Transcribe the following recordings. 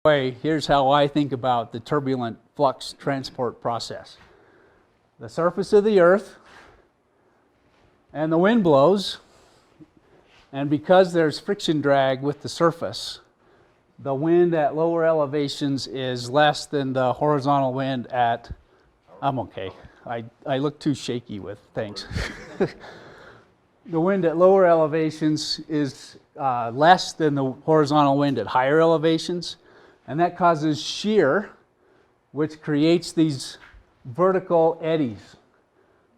Here's how I think about the turbulent flux transport process. The surface of the earth and the wind blows, and because there's friction drag with the surface, the wind at lower elevations is less than the horizontal wind at, I'm okay, I look too shaky with things. The wind at lower elevations is less than the horizontal wind at higher elevations. And that causes shear, which creates these vertical eddies,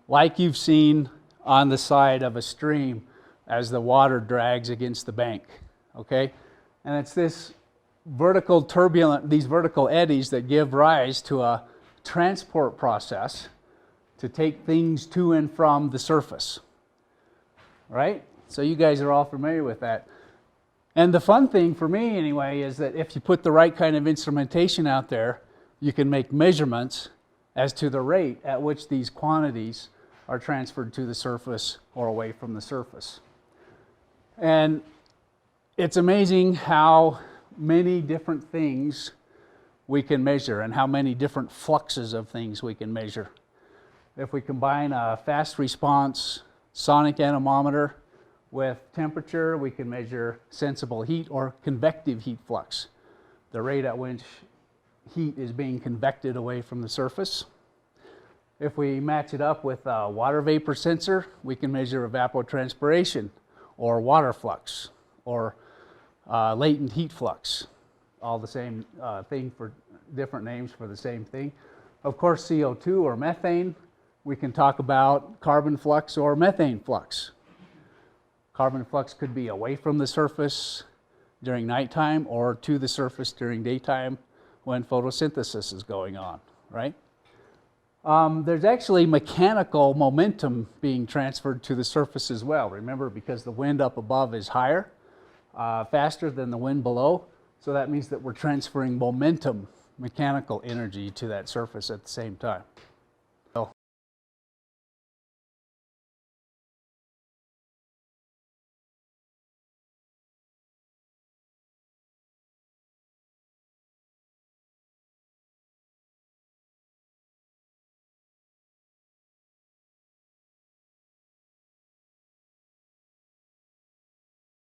like you've seen on the side of a stream as the water drags against the bank, okay? And it's this vertical turbulent, these vertical eddies that give rise to a transport process to take things to and from the surface, right? So you guys are all familiar with that. And the fun thing for me anyway is that if you put the right kind of instrumentation out there, you can make measurements as to the rate at which these quantities are transferred to the surface or away from the surface. And it's amazing how many different things we can measure and how many different fluxes of things we can measure. If we combine a fast response sonic anemometer with temperature, we can measure sensible heat or convective heat flux, the rate at which heat is being convected away from the surface. If we match it up with a water vapor sensor, we can measure evapotranspiration or water flux or latent heat flux, all the same thing for different names for the same thing. Of course, CO2 or methane, we can talk about carbon flux or methane flux. Carbon flux could be away from the surface during nighttime or to the surface during daytime when photosynthesis is going on, right? There's actually mechanical momentum being transferred to the surface as well. Remember, because the wind up above is higher, faster than the wind below, so that means that we're transferring momentum, mechanical energy to that surface at the same time.